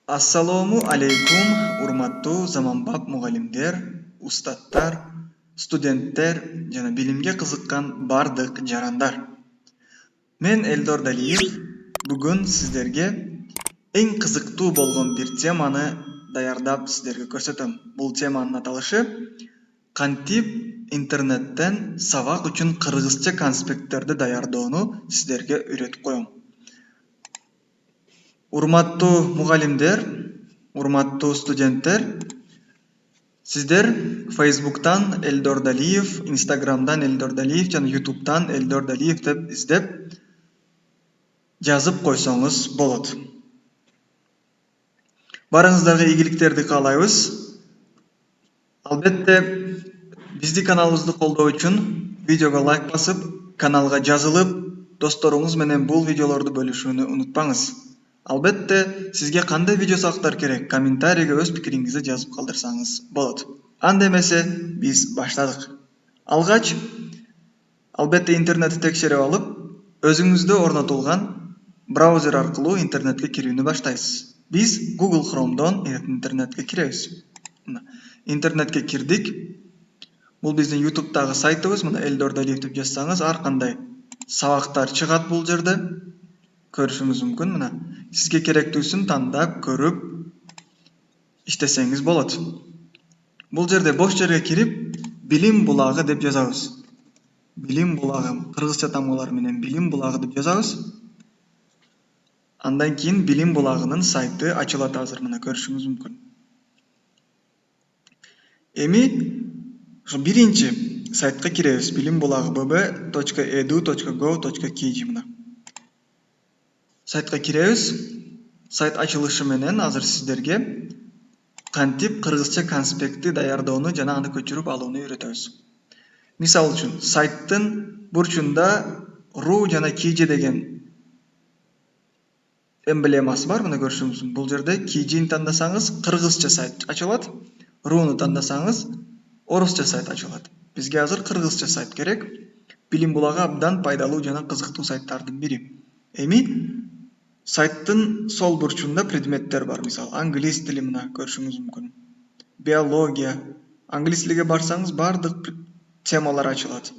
Assalomu alaykum, urmattu zamanbap mugallimler, ustadlar, studentler jana bilimge qiziqqan bardıq jarandar. Men Eldor Daliyev bugun sizlerge eng qiziqtуу болгон bir temаны даярдап sizlerge көрсөтөм. Бул теманын аталышы кантип интернеттен сабак үчүн кыргызча конспекттерди даярдоону sizlerge үйрөтүп коем. Урматтуу мугалимдер, урматтуу студенттер, сиздер Facebook'tan Eldor Daliyev, Instagram'dan Eldor Daliyev жана YouTube'dan Eldor Daliyev деп издеп жазып койсоңуз болот. Барыңыздарга ийгиликтерди каалайбыз. Албетте, бизди каналыбызды колдоо үчүн видеого лайк басып, каналга жазылып, досторуңуз менен бул видеолорду бөлүшүүнү унутпаңыз. Албетте, сизге кандай видео сактар керек, комментарийге өз пикириңизди жазып калтырсаңыз болот. Анда эмесе, биз баштадык. Алгач, албетте интернетти текшерип алып, өзүңүздө орнотулган браузер аркылуу интернетке кирүүнү баштайсыз. Биз Google Chrome'дон интернетке киребиз. Интернетке кирдик. Бул биздин YouTube'дагы сайтыбыз. Мына Eldor Daliyev деп жазсаңыз, ар кандай сабактар чыгат бул жерде. Көрүшүңүз мүмкүн. Мына сизге керектүүсүн тандап, көрүп иштесеңиз болот. Бул жерде бош жерге кирип, билим булагы деп жазабыз. Билим булагы, кыргызча тамгалар менен билим булагы деп жазабыз. Андан кийин билим булагынын сайты ачылат азыр, мына көрүшүңүз мүмкүн. Эми ошо биринчи сайтка киребиз. Билим булагы bb.edu.gov.kg мына. Сайтка киребиз. Сайт ачылышы менен азыр сиздерге кантип кыргызча конспектти даярдоону жана аны көчүрүп алууну үйрөтөбүз. Мисалы үчүн, сайттын бурчунда ru жана kg деген эмблемасы бар, мына көрүшүңүз мүмкүн. Бул жерде kg'ни тандасаңыз, кыргызча сайт ачылат. Руну тандасаңыз, орусча сайт ачылат. Бизге азыр кыргызча сайт керек. Билим булагы абдан пайдалуу жана кызыктуу сайттардын бири. Эми сайттын сол бурчунда предметтер бар. Мисалы, англис тили мына көрүшүңүз мүмкүн. Биология. Англис тилиге барсаңыз, бардык темалар ачылат.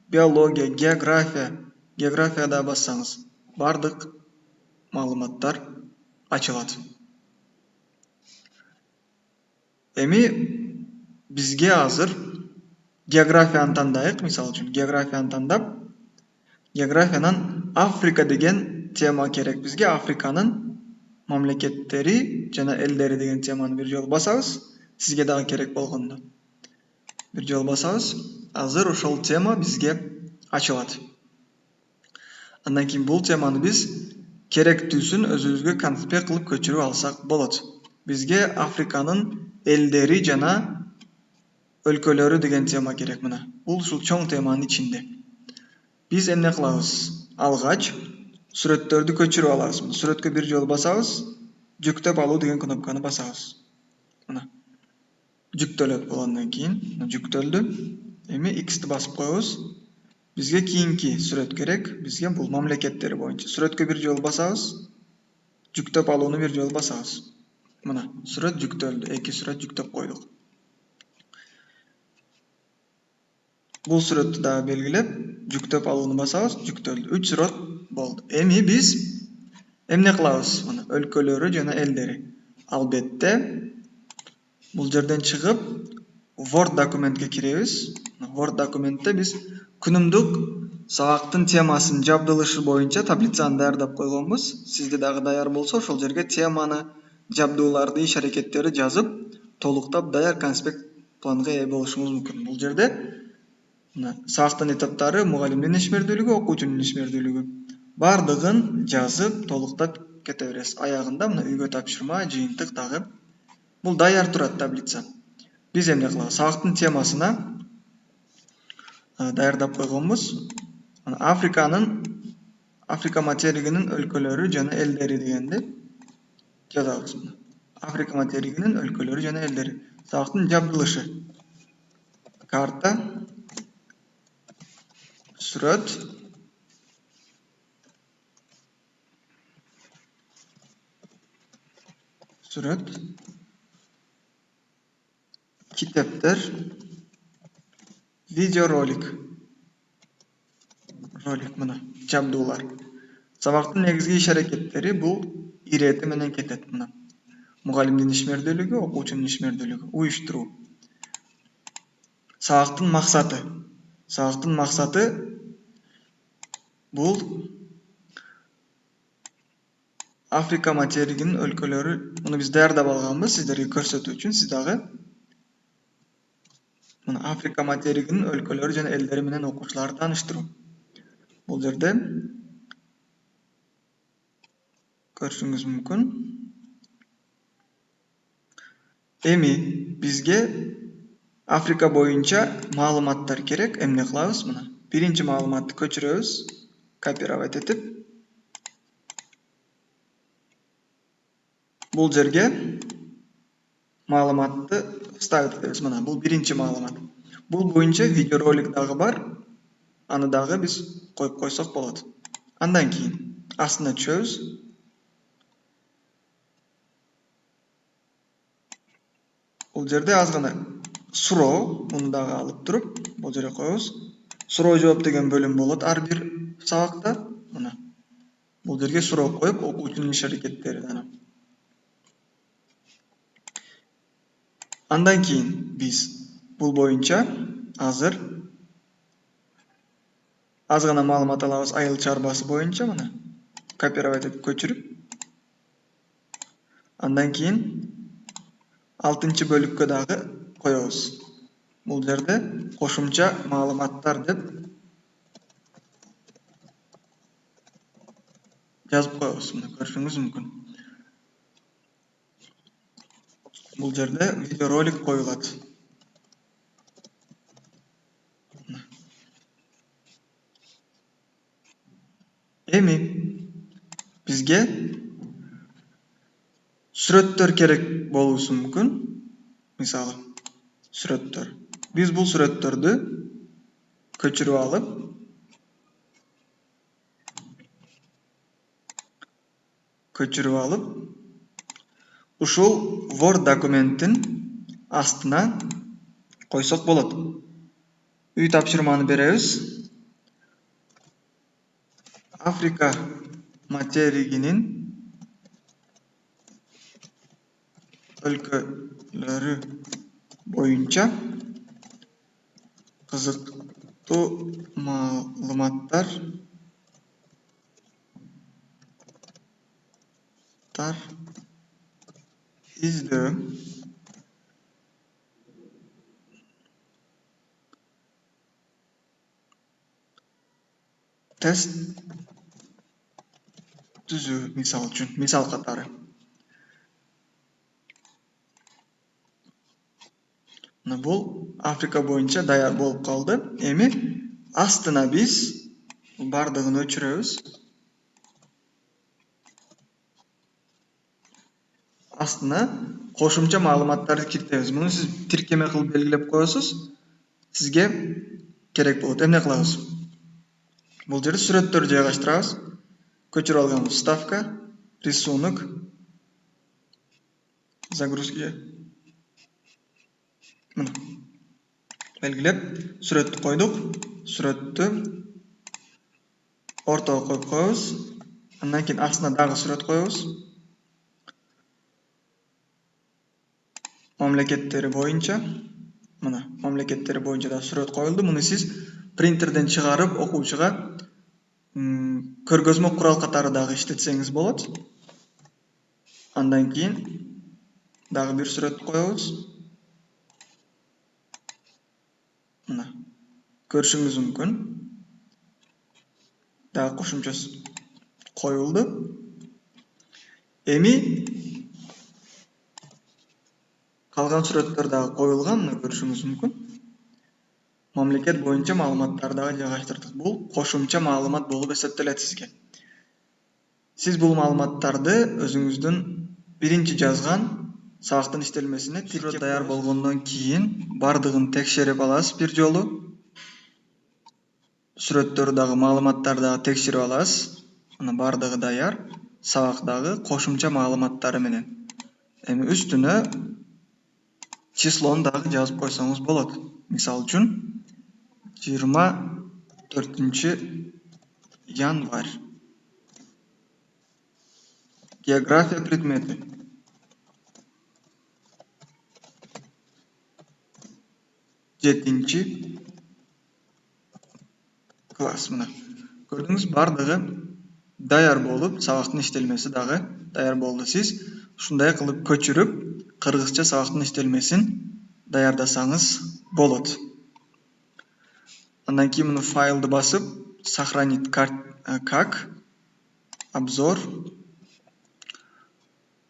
Биология, география. Географияда бассаңыз, бардык маалыматтар ачылат. Эми бизге азыр географияны тандайык. Мисалы үчүн, географияны тандап, географиянан Африка деген тема керек бизге. Африканын мамлекеттери жана элдери деген теманы бир жолу басабыз. Сизге дагы керек болгондо. Бир жолу басабыз. Азыр ошол тема бизге ачылат. Андан кийин бул теманы биз керектүүсүн өзүбүзгө конспект кылып көчүрүп алсак болот. Бизге Африканын элдери жана өлкөлөрү деген тема керек мына. Бул ушул чоң теманын ичинде. Биз эмне кылабыз? Алгач сүрөттөрдү көчүрүп алабыз. Сүрөткө бир жолу басабыз, жүктөп алуу деген кнопканы басабыз. Мына. Жүктөлөт бул андан кийин. Жүктөлдү. Эми X'ти басып коебуз. Бизге кийинки сүрөт керек. Бизге бул мамлекеттери боюнча. Сүрөткө бир жолу басабыз, жүктөп алууну бир жолу басабыз. Мына, сүрөт жүктөлдү. Эки сүрөт жүктөп койдук. Бул сүрөттү дагы белгилеп, жүктөп алууну басабыз, жүктөлдү. 3 сүрөт болду. Эми биз эмне кылабыз? Мына, өлкөлөрү жана элдери. Албетте, бул жерден чыгып, Word документке киребиз. Word документте биз күнүмдүк сабактын темасын жабдылышы боюнча таблицаны даярдап койгонбуз. Сизде дагы даяр болсо, ошол жерге теманы, жабдууларды, иш аракеттерди жазып, толуктап даяр конспект планга ээ болушуңуз мүмкүн. Бул жерде сабактын этаптары, мугалимдин ишмердүүлүгү, окуучунун ишмердүүлүгү. Бардыгын жазып, толуктап кете бересиз. Аягында мына үйгө тапшырма, жыйынтык дагы. Бул даяр турат таблица. Биз эмне кылабыз? Сабактын темасына даярдап койгонбуз. Африка материгинин өлкөлөрү жана элдери дегенди жазабыз. Африка материгинин өлкөлөрү жана элдери. Сабактын жабдылышы. Карта, сүрөт, сүрөт, китептер, видеоролик. Ролик мына жабдуулар. Сабактын негизги иш аракеттери бул ирети менен кетет мына. Мугалимдин ишмердүүлүгү, окуучунун ишмердүүлүгү, уюштуруу. Сабактын максаты. Сабактын максаты бул Африка материгинин өлкөлөрү, муну биз даярдап алганбыз сиздерге көрсөтүү үчүн. Сиз дагы мына Африка материгинин өлкөлөрү жана элдери менен окуучуларды тааныштыруу. Бул жерде көрүшүңүз мүмкүн. Эми бизге Африка боюнча маалыматтар керек. Эмне кылабыз мына? Биринчи маалыматты көчүрөбүз, копировать этип. Бул жерге маалыматты вставить этебиз. Мына бул биринчи маалымат. Бул боюнча видеоролик дагы бар. Аны дагы биз коюп койсок болот. Андан кийин астына түшөбүз. Бул жерде аз гана суроо, муну дагы алып туруп, бул жерге коебуз. Суроо жооп деген бөлүм болот ар бир сабакта. Мына бул жерге суроо коюп, окуучунун иш аракеттери дана. Андан кийин биз бул боюнча азыр аз гана маалымат алабыз айыл чарбасы боюнча мына. Копировать этип көчүрүп. Андан кийин 6-чы бөлүккө дагы коебуз. Бул жерде кошумча маалыматтар деп жазып коебуз. Мына көрүшүңүз мүмкүн. Бул жерде видеоролик коюлат. Эми бизге сүрөттөр керек болуусу мүмкүн. Мисалы, сүрөттөр. Биз бул сүрөттөрдү көчүрүп алып, ушул Word документтин астына койсок болот. Үй тапшырманы беребиз. Африка материгинин өлкөлөрү боюнча кызыктуу маалыматтар издөө. Тест түзүү, мисал үчүн, мисал катары. Мына бул Африка боюнча даяр болуп калды. Эми астына биз бардыгын өчүрөбүз. Астына кошумча маалыматтарды киритебиз. Муну сиз тиркеме кылып белгилеп коесуз. Сизге керек болот. Эмне кылабыз? Бул жерде сүрөттөрдү жайгаштырабыз. Көчүрүп алганбыз. Вставка, рисунок, загрузка. Мына белгилеп сүрөттү койдук. Сүрөттү ортого коюп коебуз. Андан кийин астына дагы сүрөт коебуз. Мамлекеттери боюнча, мына мамлекеттери боюнча да сүрөт коюлду. Муну сиз принтерден чыгарып окуучуга көргөзмө курал катары дагы иштетсеңиз болот. Андан кийин дагы бир сүрөт коебуз. Мына көрүшүңүз мүмкүн. Дагы кошумча коюлду. Эми калган сүрөттөр дагы коюлган, мына көрүшүңүз мүмкүн. Мамлекет боюнча маалыматтарды дагы жайгаштырдык. Бул кошумча маалымат болуп эсептелет сизге. Сиз бул маалыматтарды өзүңүздүн биринчи жазган сабактын иштелмесине тиркеп даяр болгондон кийин бардыгын текшерип аласыз бир жолу. Сүрөттөрдү дагы, маалыматтарды дагы текшерип аласыз. Мына бардыгы даяр. Сабак дагы кошумча маалыматтары менен Эми үстүнө числону дагы жазып койсоңуз болот. Мисалы үчүн 24-январь. География предмети. 7-нчи класс. Мына көрдүңүз, бардыгы даяр болуп, сабактын иштелмеси дагы даяр болду. Сиз ушундай кылып көчүрүп, кыргызча сабактын иштелмесин даярдасаңыз болот. Андан кийин муну файлды басып, сохранить как, обзор,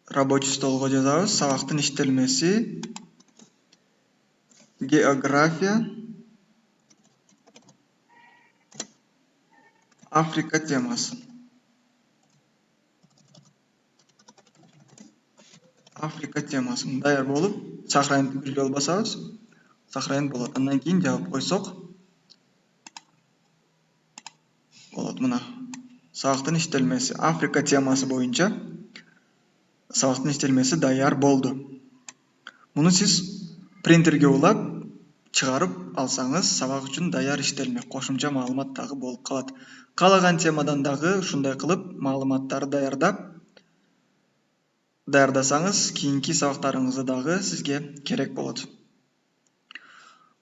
рабочий столго жазабыз. Сабактын иштелмеси, география, Африка темасы. Африка темасы даяр болуп, сохранить бир жолу басабыз. Сохранить болот. Андан кийин жабып койсок болот. Мына сабактын иштелмеси Африка темасы боюнча сабактын иштелмеси даяр болду. Муну сиз принтерге улап чыгарып алсаңыз, сабак үчүн даяр иштелме, кошумча маалымат дагы болуп калат. Каалаган темадан дагы ушундай кылып маалыматтарды даярдасаңыз, кийинки сабактарыңызда дагы сизге керек болот.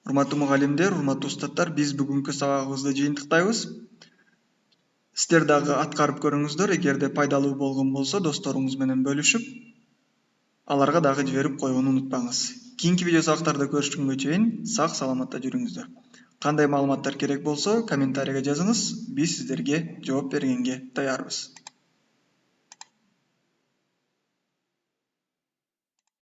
Урматтуу мугалимдер, урматтуу устаттар, биз бүгүнкү сабагыбызды жыйынтыктайбыз. Сиздер дагы аткарып көрүңүздөр. Эгерде пайдалуу болгон болсо, досторуңуз менен бөлүшүп, аларга дагы жиберип койууну унутпаңыз. Кийинки видео сабактарда көрүшкөнгө чейин сак саламатта жүрүңүздөр. Кандай маалыматтар керек болсо, комментарийге жазыңыз. Биз сиздерге жооп бергенге даярбыз.